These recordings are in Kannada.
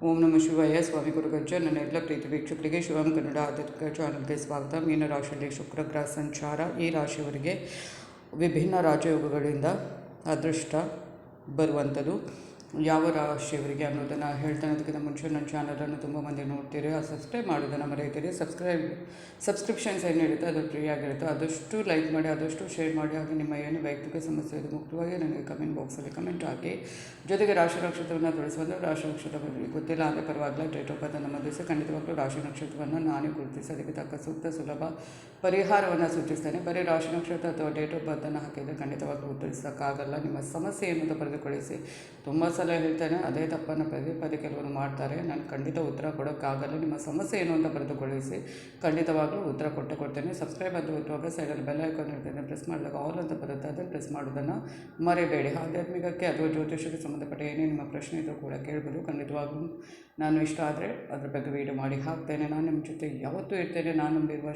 ಓಂ ನಮಃ ಶಿವಾಯ. ಸ್ವಾಮಿ ಗುರುಗಜ್ಜ. ನನ್ನ ಎಲ್ಲ ಪ್ರೀತಿ ವೀಕ್ಷಕರಿಗೆ ಶಿವಂ ಕನ್ನಡ ಆಧ್ಯಾತ್ಮಿಕ ಚಾನಲ್ಗೆ ಸ್ವಾಗತ. ಮೀನ ರಾಶಿಯಲ್ಲಿ ಶುಕ್ರಗ್ರಹ ಸಂಚಾರ. ಈ ರಾಶಿಯವರಿಗೆ ವಿಭಿನ್ನ ರಾಜಯೋಗಗಳಿಂದ ಅದೃಷ್ಟ ಬರುವಂಥದ್ದು. ಯಾವ ರಾಶಿಯವರಿಗೆ ಅನ್ನೋದನ್ನು ಹೇಳ್ತಾನೆ. ಅದಕ್ಕಿಂತ ಮುಂಚೆ ನನ್ನ ಚಾನಲನ್ನು ತುಂಬ ಮಂದಿ ನೋಡ್ತೀರಿ, ಸಬ್ಸ್ಕ್ರೈಬ್ ಮಾಡೋದನ್ನು ಮರೆಯುತ್ತೀರಿ. ಸಬ್ಸ್ಕ್ರಿಪ್ಷನ್ಸ್ ಏನು ಇರುತ್ತೆ ಅದು ಫ್ರೀ ಆಗಿರುತ್ತೆ. ಆದಷ್ಟು ಲೈಕ್ ಮಾಡಿ, ಆದಷ್ಟು ಶೇರ್ ಮಾಡಿ. ಹಾಗೆ ನಿಮ್ಮ ಏನು ವೈಯಕ್ತಿಕ ಸಮಸ್ಯೆ ಇದೆ ಮುಕ್ತವಾಗಿ ನನಗೆ ಕಮೆಂಟ್ ಬಾಕ್ಸಲ್ಲಿ ಕಮೆಂಟ್ ಹಾಕಿ. ಜೊತೆಗೆ ರಾಶಿ ನಕ್ಷತ್ರವನ್ನು ತಿಳಿಸುವಂಥ ರಾಶಿ ನಕ್ಷತ್ರದಲ್ಲಿ ಗೊತ್ತಿಲ್ಲ ಅಂದರೆ ಪರವಾಗಿಲ್ಲ, ಡೇಟ್ ಆಫ್ ಬರ್ತ್ ನಮೂದಿಸಿ ಖಂಡಿತವಾಗ್ಲೂ ರಾಶಿ ನಕ್ಷತ್ರವನ್ನು ನಾನೇ ಗುರುತಿಸಿ ಅದಕ್ಕೆ ತಕ್ಕ ಸೂಕ್ತ ಸುಲಭ ಪರಿಹಾರವನ್ನು ಸೂಚಿಸ್ತೇನೆ. ಬರೀ ರಾಶಿ ನಕ್ಷತ್ರ ಅಥವಾ ಡೇಟ್ ಆಫ್ ಬರ್ತನ್ನು ಹಾಕಿದರೆ ಖಂಡಿತವಾಗ್ಲೂ ಉತ್ತರಿಸೋಕ್ಕಾಗಲ್ಲ. ನಿಮ್ಮ ಸಮಸ್ಯೆ ಏನು ಪಡೆದುಕೊಳ್ಳಿಸಿ. ತುಂಬ ಸಲ ಹೇಳ್ತೇನೆ, ಅದೇ ತಪ್ಪನ್ನು ಪದೇ ಪದೇ ಕೆಲವರು ಮಾಡ್ತಾರೆ. ನಾನು ಖಂಡಿತ ಉತ್ತರ ಕೊಡೋಕ್ಕಾಗಲ್ಲ. ನಿಮ್ಮ ಸಮಸ್ಯೆ ಏನು ಅಂತ ಬರೆದುಕೊಳ್ಳಿಸಿ, ಖಂಡಿತವಾಗ್ಲೂ ಉತ್ತರ ಕೊಡ್ತೇನೆ. ಸಬ್ಸ್ಕ್ರೈಬ್ ಅಂತ ಒತ್ತುವಾಗ ಸೈಡಲ್ಲಿ ಬೆಲ್ ಐಕಾನ್ ಇರ್ತೇನೆ, ಪ್ರೆಸ್ ಮಾಡಿದಾಗ ಆಲ್ ಅಂತ ಬರುತ್ತೆ, ಅದನ್ನು ಪ್ರೆಸ್ ಮಾಡೋದನ್ನು ಮರೆಯಬೇಡಿ. ಆಧ್ಯಾತ್ಮಿಕಕ್ಕೆ ಅಥವಾ ಜ್ಯೋತಿಷಕ್ಕೆ ಸಂಬಂಧಪಟ್ಟ ಏನೇ ನಿಮ್ಮ ಪ್ರಶ್ನೆ ಇದ್ದರೂ ಕೂಡ ಕೇಳ್ಬೋದು. ಖಂಡಿತವಾಗ್ಲೂ ನಾನು ಇಷ್ಟ ಆದರೆ ಅದ್ರ ಬಗ್ಗೆ ವೀಡಿಯೋ ಮಾಡಿ ಹಾಕ್ತೇನೆ. ನಾನು ನಿಮ್ಮ ಜೊತೆ ಯಾವತ್ತೂ ಇರ್ತೇನೆ. ನಾನು ನಂಬಿರುವ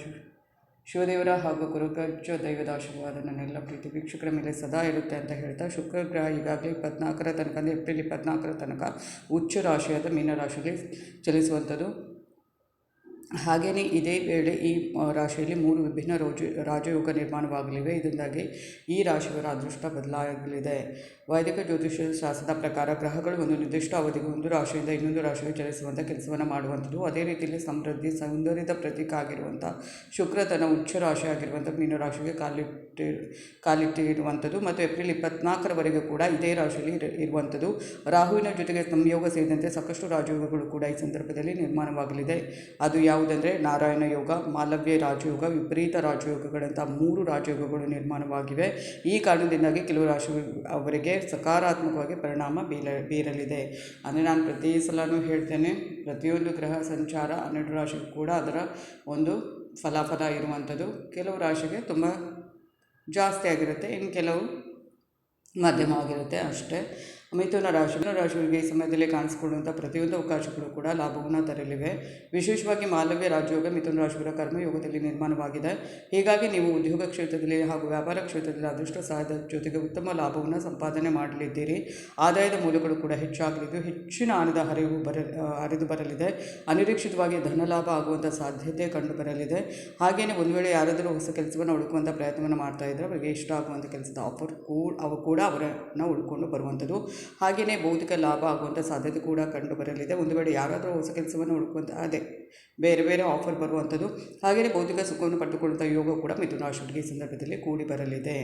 ಶಿವದೇವರ ಹಾಗೂ ಗುರುಗಜ್ಜ ದೈವದ ಆಶೀರ್ವಾದ ನನ್ನೆಲ್ಲ ಪ್ರೀತಿ ವೀಕ್ಷಕರ ಮೇಲೆ ಸದಾ ಇರುತ್ತೆ ಅಂತ ಹೇಳ್ತಾ, ಶುಕ್ರಗ್ರಹ ಈಗಾಗಲೇ 24ರ ತನಕ ಅಂದರೆ ಏಪ್ರಿಲ್ 24ರ ತನಕ ಉಚ್ಚ ರಾಶಿಯಾದ ಮೀನರಾಶಿಯಲ್ಲಿ ಚಲಿಸುವಂಥದ್ದು. ಹಾಗೆಯೇ ಇದೇ ವೇಳೆ ಈ ರಾಶಿಯಲ್ಲಿ 3 ವಿಭಿನ್ನ ರಾಜಯೋಗ ನಿರ್ಮಾಣವಾಗಲಿವೆ. ಇದರಿಂದಾಗಿ ಈ ರಾಶಿಯವರ ಅದೃಷ್ಟ ಬದಲಾಗಲಿದೆ. ವೈದಿಕ ಜ್ಯೋತಿಷ್ಯ ಶಾಸ್ತ್ರದ ಪ್ರಕಾರ ಗ್ರಹಗಳು ಒಂದು ನಿರ್ದಿಷ್ಟ ಅವಧಿಗೆ ಒಂದು ರಾಶಿಯಿಂದ ಇನ್ನೊಂದು ರಾಶಿಗೆ ಚಲಿಸುವಂಥ ಕೆಲಸವನ್ನು ಮಾಡುವಂಥದ್ದು. ಅದೇ ರೀತಿಯಲ್ಲಿ ಸಮೃದ್ಧಿ ಸೌಂದರ್ಯದ ಪ್ರತೀಕ ಆಗಿರುವಂಥ ಶುಕ್ರ ತನ್ನ ಉಚ್ಚ ರಾಶಿ ಆಗಿರುವಂಥ ಮೀನರಾಶಿಗೆ ಕಾಲಿಟ್ಟಿರುವಂಥದ್ದು ಮತ್ತು ಏಪ್ರಿಲ್ 24ರವರೆಗೆ ಕೂಡ ಇದೇ ರಾಶಿಯಲ್ಲಿ ಇರುವಂಥದ್ದು. ರಾಹುವಿನ ಜೊತೆಗೆ ಸಂಯೋಗ ಸೇರಿದಂತೆ ಸಾಕಷ್ಟು ರಾಜಯೋಗಗಳು ಕೂಡ ಈ ಸಂದರ್ಭದಲ್ಲಿ ನಿರ್ಮಾಣವಾಗಲಿದೆ. ಅದು ಯಾವುದಂದರೆ ನಾರಾಯಣ ಯೋಗ, ಮಾಲವ್ಯ ರಾಜಯೋಗ, ವಿಪರೀತ ರಾಜಯೋಗಗಳಂಥ 3 ರಾಜಯೋಗಗಳು ನಿರ್ಮಾಣವಾಗಿವೆ. ಈ ಕಾರಣದಿಂದಾಗಿ ಕೆಲವು ರಾಶಿ ಅವರಿಗೆ ಸಕಾರಾತ್ಮಕವಾಗಿ ಪರಿಣಾಮ ಬೀರಲಿದೆ. ಅಂದರೆ ನಾನು ಪ್ರತಿ ಸಲನೂ ಹೇಳ್ತೇನೆ, ಪ್ರತಿಯೊಂದು ಗ್ರಹ ಸಂಚಾರ 12 ರಾಶಿಗೂ ಕೂಡ ಅದರ ಒಂದು ಫಲಾಫಲ ಇರುವಂಥದ್ದು. ಕೆಲವು ರಾಶಿಗೆ ತುಂಬ ಜಾಸ್ತಿ ಆಗಿರುತ್ತೆ, ಇನ್ನು ಕೆಲವು ಮಧ್ಯಮವಾಗಿರುತ್ತೆ ಅಷ್ಟೇ. ಮಿಥುನ ರಾಶಿಯವರಿಗೆ ಈ ಸಮಯದಲ್ಲಿ ಕಾಣಿಸಿಕೊಳ್ಳುವಂಥ ಪ್ರತಿಯೊಂದು ಅವಕಾಶಗಳು ಕೂಡ ಲಾಭವನ್ನು ತರಲಿವೆ. ವಿಶೇಷವಾಗಿ ಮಾಲವ್ಯ ರಾಜಯೋಗ ಮಿಥುನ ರಾಶಿಯವರ ಕರ್ಮಯೋಗದಲ್ಲಿ ನಿರ್ಮಾಣವಾಗಿದೆ. ಹೀಗಾಗಿ ನೀವು ಉದ್ಯೋಗ ಕ್ಷೇತ್ರದಲ್ಲಿ ಹಾಗೂ ವ್ಯಾಪಾರ ಕ್ಷೇತ್ರದಲ್ಲಿ ಅದೃಷ್ಟ ಸಹಾಯದ ಜೊತೆಗೆ ಉತ್ತಮ ಲಾಭವನ್ನು ಸಂಪಾದನೆ ಮಾಡಲಿದ್ದೀರಿ. ಆದಾಯದ ಮೂಲಗಳು ಕೂಡ ಹೆಚ್ಚಾಗಲಿದ್ದು ಹೆಚ್ಚಿನ ಹಣದ ಹರಿದು ಬರಲಿದೆ. ಅನಿರೀಕ್ಷಿತವಾಗಿ ಧನಲಾಭ ಆಗುವಂಥ ಸಾಧ್ಯತೆ ಕಂಡು ಬರಲಿದೆ. ಹಾಗೆಯೇ ಒಂದು ವೇಳೆ ಯಾರಾದರೂ ಹೊಸ ಕೆಲಸವನ್ನು ಹುಡುಕುವಂಥ ಪ್ರಯತ್ನವನ್ನು ಮಾಡ್ತಾ ಇದ್ದರೆ ಅವರಿಗೆ ಇಷ್ಟ ಆಗುವಂಥ ಕೆಲಸದ ಅವು ಕೂಡ ಅವರನ್ನು ಹುಡ್ಕೊಂಡು ಬರುವಂಥದ್ದು. ಹಾಗೆಯೇ ಭೌತಿಕ ಲಾಭ ಆಗುವಂಥ ಸಾಧ್ಯತೆ ಕೂಡ ಕಂಡು ಬರಲಿದೆ. ಒಂದು ವೇಳೆ ಯಾರಾದರೂ ಹೊಸ ಕೆಲಸವನ್ನು ಹುಡುಕುವಂಥ ಬೇರೆ ಆಫರ್ ಬರುವಂಥದ್ದು. ಹಾಗೆಯೇ ಭೌತಿಕ ಸುಖವನ್ನು ಪಡೆದುಕೊಳ್ಳುವಂಥ ಯೋಗ ಕೂಡ ಮಿಥುನ ರಾಶಿಯವರಿಗೆ ಈ ಸಂದರ್ಭದಲ್ಲಿ ಕೂಡಿ ಬರಲಿದೆ.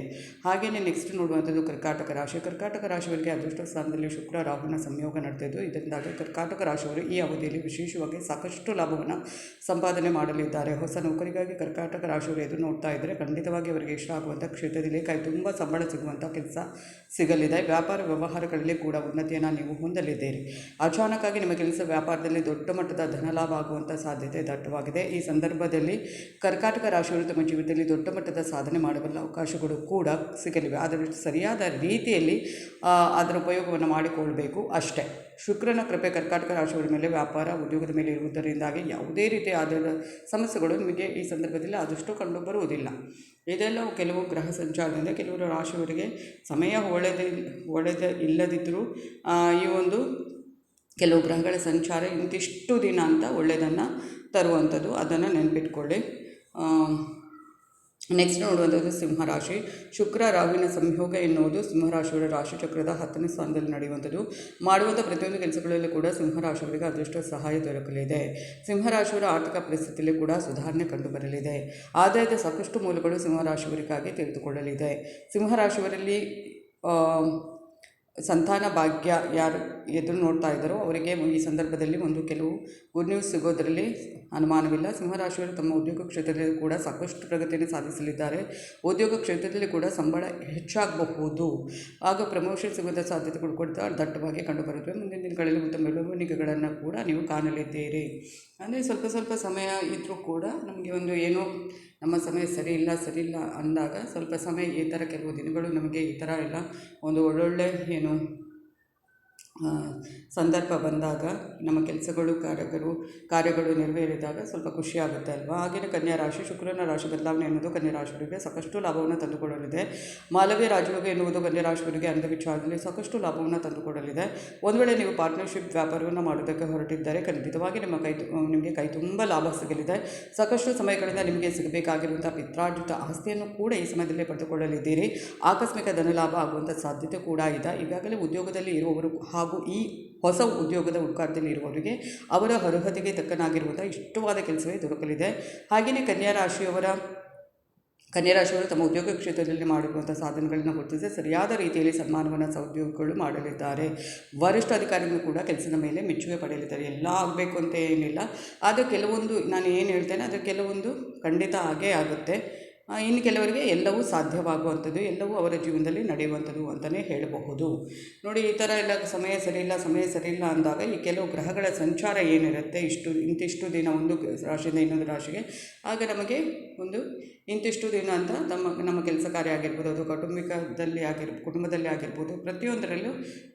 ಹಾಗೆಯೇ ನೆಕ್ಸ್ಟ್ ನೋಡುವಂಥದ್ದು ಕರ್ಕಾಟಕ ರಾಶಿಯವರಿಗೆ ಅದೃಷ್ಟ ಸ್ಥಾನದಲ್ಲಿ ಶುಕ್ರ ರಾಹುವಿನ ಸಂಯೋಗ ನಡೆದಿದ್ದು, ಇದರಿಂದಾಗಿ ಕರ್ಕಾಟಕ ರಾಶಿಯವರು ಈ ಅವಧಿಯಲ್ಲಿ ವಿಶೇಷವಾಗಿ ಸಾಕಷ್ಟು ಲಾಭವನ್ನು ಸಂಪಾದನೆ ಮಾಡಲಿದ್ದಾರೆ. ಹೊಸ ನೌಕರಿಗಾಗಿ ಕರ್ಕಾಟಕ ರಾಶಿಯವರು ಎದುರು ನೋಡ್ತಾ ಇದ್ದರೆ ಖಂಡಿತವಾಗಿ ಅವರಿಗೆ ಇಷ್ಟ ಆಗುವಂಥ ಕ್ಷೇತ್ರದಲ್ಲಿ ಕೈ ತುಂಬ ಸಂಬಳ ಸಿಗುವಂಥ ಕೆಲಸ ಸಿಗಲಿದೆ. ವ್ಯಾಪಾರ ವ್ಯವಹಾರಗಳಲ್ಲಿ ಕೂಡ ಉನ್ನತಿಯನ್ನು ನೀವು ಹೊಂದಲಿದ್ದೀರಿ. ಅಚಾನಕ್ಕಾಗಿ ನಿಮ್ಮ ಕೆಲಸ ವ್ಯಾಪಾರದಲ್ಲಿ ದೊಡ್ಡ ಮಟ್ಟದ ಧನಲಾಭ ಆಗುವಂಥ ಸಾಧ್ಯತೆ ದಟ್ಟವಾಗಿದೆ. ಈ ಸಂದರ್ಭದಲ್ಲಿ ಕರ್ಕಾಟಕ ರಾಶಿಯವರು ತಮ್ಮ ಜೀವಿತದಲ್ಲಿ ದೊಡ್ಡ ಮಟ್ಟದ ಸಾಧನೆ ಮಾಡಬಲ್ಲ ಅವಕಾಶಗಳು ಕೂಡ ಸಿಗಲಿವೆ. ಆದರೆ ಸರಿಯಾದ ರೀತಿಯಲ್ಲಿ ಅದರ ಉಪಯೋಗವನ್ನು ಮಾಡಿಕೊಳ್ಳಬೇಕು ಅಷ್ಟೇ. ಶುಕ್ರನ ಕೃಪೆ ಕರ್ಕಾಟಕ ರಾಶಿಯವರ ಮೇಲೆ ವ್ಯಾಪಾರ ಉದ್ಯೋಗದ ಮೇಲೆ ಇರುವುದರಿಂದಾಗಿ ಯಾವುದೇ ರೀತಿಯ ಆಧಾರದ ಸಮಸ್ಯೆಗಳು ನಿಮಗೆ ಈ ಸಂದರ್ಭದಲ್ಲಿ ಆದಷ್ಟು ಕಂಡು ಬರುವುದಿಲ್ಲ. ಇದೆಲ್ಲವೂ ಕೆಲವು ಗ್ರಹ ಸಂಚಾರದಿಂದ ಕೆಲವರು ರಾಶಿಯವರಿಗೆ ಸಮಯ ಇಲ್ಲದಿದ್ದರೂ ಈ ಒಂದು ಕೆಲವು ಗ್ರಹಗಳ ಸಂಚಾರ ಇಂತಿಷ್ಟು ದಿನ ಅಂತ ಒಳ್ಳೆಯದನ್ನು ತರುವಂಥದ್ದು, ಅದನ್ನು ನೆನಪಿಟ್ಕೊಳ್ಳಿ. ನೆಕ್ಸ್ಟ್ ನೋಡುವಂಥದ್ದು ಸಿಂಹರಾಶಿ. ಶುಕ್ರ ರಾಹುವಿನ ಸಂಯೋಗ ಎನ್ನುವುದು ಸಿಂಹರಾಶಿಯವರ ರಾಶಿಚಕ್ರದ 10ನೇ ಸ್ಥಾನದಲ್ಲಿ ನಡೆಯುವಂಥದ್ದು. ಮಾಡುವಂಥ ಪ್ರತಿಯೊಂದು ಕೆಲಸಗಳಲ್ಲೂ ಕೂಡ ಸಿಂಹರಾಶಿಯವರಿಗೆ ಅದೃಷ್ಟ ಸಹಾಯ ದೊರಕಲಿದೆ. ಸಿಂಹರಾಶಿಯವರ ಆರ್ಥಿಕ ಪರಿಸ್ಥಿತಿಯಲ್ಲಿ ಕೂಡ ಸುಧಾರಣೆ ಕಂಡುಬರಲಿದೆ. ಆದಾಯದ ಸಾಕಷ್ಟು ಮೂಲಗಳು ಸಿಂಹರಾಶಿಯವರಿಗಾಗಿ ತೆಗೆದುಕೊಳ್ಳಲಿದೆ. ಸಿಂಹರಾಶಿಯವರಲ್ಲಿ ಸಂತಾನ ಭಾಗ್ಯ ಯಾರು ಎದುರು ನೋಡ್ತಾ ಇದ್ದಾರೋ ಅವರಿಗೆ ಈ ಸಂದರ್ಭದಲ್ಲಿ ಕೆಲವು ಗುಡ್ ನ್ಯೂಸ್ ಸಿಗೋದರಲ್ಲಿ ಅನುಮಾನವಿಲ್ಲ. ಸಿಂಹರಾಶಿಯವರು ತಮ್ಮ ಉದ್ಯೋಗ ಕ್ಷೇತ್ರದಲ್ಲಿ ಕೂಡ ಸಾಕಷ್ಟು ಪ್ರಗತಿಯನ್ನು ಸಾಧಿಸಲಿದ್ದಾರೆ. ಉದ್ಯೋಗ ಕ್ಷೇತ್ರದಲ್ಲಿ ಕೂಡ ಸಂಬಳ ಹೆಚ್ಚಾಗಬಹುದು. ಆಗ ಪ್ರಮೋಷನ್ ಸಿಗುವಂಥ ಸಾಧ್ಯತೆಗಳು ಕೂಡ ದಟ್ಟವಾಗಿ ಕಂಡುಬರುತ್ತವೆ. ಮುಂದಿನ ದಿನಗಳಲ್ಲಿ ಉತ್ತಮ ಬೆಳವಣಿಗೆಗಳನ್ನು ಕೂಡ ನೀವು ಕಾಣಲಿದ್ದೀರಿ. ಅಂದರೆ ಸ್ವಲ್ಪ ಸಮಯ ಇದ್ದರೂ ಕೂಡ ನಮಗೆ ಏನೋ ನಮ್ಮ ಸಮಯ ಸರಿ ಇಲ್ಲ ಅಂದಾಗ ಸ್ವಲ್ಪ ಸಮಯ ಈ ಥರ ಕೆಲವು ದಿನಗಳು ನಮಗೆ ಈ ಥರ ಎಲ್ಲ ಒಳ್ಳೊಳ್ಳೆ ಸಂದರ್ಭ ಬಂದಾಗ ನಮ್ಮ ಕೆಲಸಗಳು ಕಾರ್ಯಗಳು ನೆರವೇರಿದಾಗ ಸ್ವಲ್ಪ ಖುಷಿಯಾಗುತ್ತೆ ಅಲ್ವಾ. ಹಾಗೆಯೇ ಕನ್ಯಾ ರಾಶಿ, ಶುಕ್ರನ ರಾಶಿ ಬದಲಾವಣೆ ಎನ್ನುವುದು ಕನ್ಯಾ ರಾಶಿಯವರಿಗೆ ಸಾಕಷ್ಟು ಲಾಭವನ್ನು ತಂದುಕೊಡಲಿದೆ. ಮಾಲವ್ಯ ರಾಜಯೋಗ ಎನ್ನುವುದು ಕನ್ಯಾ ರಾಶಿಯವರಿಗೆ ಅಂಧವಿಚಾರದಲ್ಲಿ ಸಾಕಷ್ಟು ಲಾಭವನ್ನು ತಂದುಕೊಡಲಿದೆ. ಒಂದು ವೇಳೆ ನೀವು ಪಾರ್ಟ್ನರ್ಶಿಪ್ ವ್ಯಾಪಾರವನ್ನು ಮಾಡೋದಕ್ಕೆ ಹೊರಟಿದ್ದರೆ ಖಂಡಿತವಾಗಿ ನಿಮಗೆ ಕೈ ತುಂಬ ಲಾಭ ಸಿಗಲಿದೆ. ಸಾಕಷ್ಟು ಸಮಯಗಳಿಂದ ನಿಮಗೆ ಸಿಗಬೇಕಾಗಿರುವಂಥ ಪಿತ್ರಾರ್ಜಿತ ಆಸ್ತಿಯನ್ನು ಕೂಡ ಈ ಸಮಯದಲ್ಲೇ ಪಡೆದುಕೊಳ್ಳಲಿದ್ದೀರಿ. ಆಕಸ್ಮಿಕ ಧನಲಾಭ ಆಗುವಂಥ ಸಾಧ್ಯತೆ ಕೂಡ ಇದೆ. ಈಗಾಗಲೇ ಉದ್ಯೋಗದಲ್ಲಿ ಇರುವವರು ಹಾಗೂ ಈ ಹೊಸ ಉದ್ಯೋಗದ ಹುಡುಕಾಟದಲ್ಲಿ ಇರುವವರಿಗೆ ಅವರ ಅರ್ಹತೆಗೆ ತಕ್ಕನಾಗಿರುವಂಥ ಇಷ್ಟವಾದ ಕೆಲಸವೇ ದೊರಕಲಿದೆ. ಹಾಗೆಯೇ ಕನ್ಯಾ ರಾಶಿಯವರು ತಮ್ಮ ಉದ್ಯೋಗ ಕ್ಷೇತ್ರದಲ್ಲಿ ಮಾಡಿರುವಂಥ ಸಾಧನೆಗಳನ್ನು ಗುರುತಿಸಿ ಸರಿಯಾದ ರೀತಿಯಲ್ಲಿ ಸನ್ಮಾನವನ್ನು ಸಹೋದ್ಯೋಗಿಗಳು ಮಾಡಲಿದ್ದಾರೆ. ವರಿಷ್ಠ ಅಧಿಕಾರಿಗಳು ಕೂಡ ಕೆಲಸದ ಮೇಲೆ ಮೆಚ್ಚುಗೆ ಪಡೆಯಲಿದ್ದಾರೆ. ಎಲ್ಲ ಆಗಬೇಕು ಅಂತ ಏನಿಲ್ಲ, ಆದರೆ ಕೆಲವೊಂದು ನಾನು ಏನು ಹೇಳ್ತೇನೆ ಅದರ ಕೆಲವೊಂದು ಖಂಡಿತ ಆಗೇ ಆಗುತ್ತೆ. ಇನ್ನು ಕೆಲವರಿಗೆ ಎಲ್ಲವೂ ಸಾಧ್ಯವಾಗುವಂಥದ್ದು, ಎಲ್ಲವೂ ಅವರ ಜೀವನದಲ್ಲಿ ನಡೆಯುವಂಥದ್ದು ಅಂತಲೇ ಹೇಳಬಹುದು. ನೋಡಿ, ಈ ಥರ ಎಲ್ಲ ಸಮಯ ಸರಿಯಿಲ್ಲ ಅಂದಾಗ ಈ ಕೆಲವು ಗ್ರಹಗಳ ಸಂಚಾರ ಏನಿರುತ್ತೆ, ಇಂತಿಷ್ಟು ದಿನ ಒಂದು ರಾಶಿಯಿಂದ ಇನ್ನೊಂದು ರಾಶಿಗೆ, ಆಗ ನಮಗೆ ಒಂದು ಇಂತಿಷ್ಟು ದಿನ ಅಂತ ನಮ್ಮ ಕೆಲಸ ಕಾರ್ಯ ಆಗಿರ್ಬೋದು, ಅದು ಕುಟುಂಬದಲ್ಲಿ ಆಗಿರ್ಬೋದು, ಪ್ರತಿಯೊಂದರಲ್ಲೂ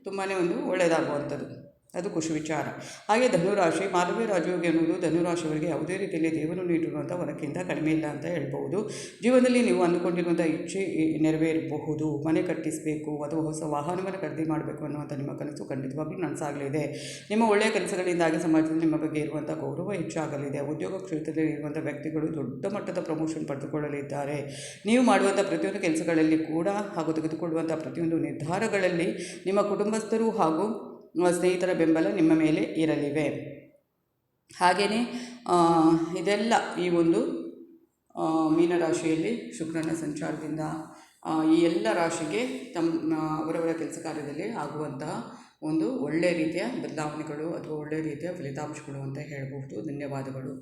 ತುಂಬಾ ಒಂದು ಒಳ್ಳೆಯದಾಗುವಂಥದ್ದು, ಅದು ಖುಷಿ ವಿಚಾರ. ಹಾಗೆ ಧನುರಾಶಿ, ಮಾಲವ್ಯ ರಾಜಯೋಗ ಎನ್ನುವುದು ಧನುರಾಶಿಯವರಿಗೆ ಯಾವುದೇ ರೀತಿಯಲ್ಲಿ ದೇವರು ನೀಡಿರುವಂಥ ವರಕ್ಕಿಂತ ಕಡಿಮೆ ಇಲ್ಲ ಅಂತ ಹೇಳ್ಬೋದು. ಜೀವನದಲ್ಲಿ ನೀವು ಅಂದುಕೊಂಡಿರುವಂಥ ಇಚ್ಛೆ ನೆರವೇರಬಹುದು. ಮನೆ ಕಟ್ಟಿಸಬೇಕು ಅಥವಾ ಹೊಸ ವಾಹನವನ್ನು ಖರೀದಿ ಮಾಡಬೇಕು ಅನ್ನುವಂಥ ನಿಮ್ಮ ಕನಸು ಖಂಡಿತವಾಗ್ಲೂ ನನಸಾಗಲಿದೆ. ನಿಮ್ಮ ಒಳ್ಳೆಯ ಕೆಲಸಗಳಿಂದಾಗಿ ಸಮಾಜದಲ್ಲಿ ನಿಮ್ಮ ಬಗ್ಗೆ ಇರುವಂಥ ಗೌರವ ಹೆಚ್ಚಾಗಲಿದೆ. ಉದ್ಯೋಗ ಕ್ಷೇತ್ರದಲ್ಲಿ ಇರುವಂಥ ವ್ಯಕ್ತಿಗಳು ದೊಡ್ಡ ಮಟ್ಟದ ಪ್ರಮೋಷನ್ ಪಡೆದುಕೊಳ್ಳಲಿದ್ದಾರೆ. ನೀವು ಮಾಡುವಂಥ ಪ್ರತಿಯೊಂದು ಕೆಲಸಗಳಲ್ಲಿ ಕೂಡ ಹಾಗೂ ತೆಗೆದುಕೊಳ್ಳುವಂಥ ಪ್ರತಿಯೊಂದು ನಿರ್ಧಾರಗಳಲ್ಲಿ ನಿಮ್ಮ ಕುಟುಂಬಸ್ಥರು ಹಾಗೂ ಸ್ನೇಹಿತರ ಬೆಂಬಲ ನಿಮ್ಮ ಮೇಲೆ ಇರಲಿವೆ. ಹಾಗೆಯೇ ಇದೆಲ್ಲ ಈ ಒಂದು ಮೀನರಾಶಿಯಲ್ಲಿ ಶುಕ್ರನ ಸಂಚಾರದಿಂದ ಈ ಎಲ್ಲ ರಾಶಿಗೆ ಅವರವರ ಕೆಲಸ ಕಾರ್ಯದಲ್ಲಿ ಆಗುವಂತಹ ಒಂದು ಒಳ್ಳೆಯ ರೀತಿಯ ಬದಲಾವಣೆಗಳು ಅಥವಾ ಒಳ್ಳೆಯ ರೀತಿಯ ಫಲಿತಾಂಶಗಳು ಅಂತ ಹೇಳಬಹುದು. ಧನ್ಯವಾದಗಳು.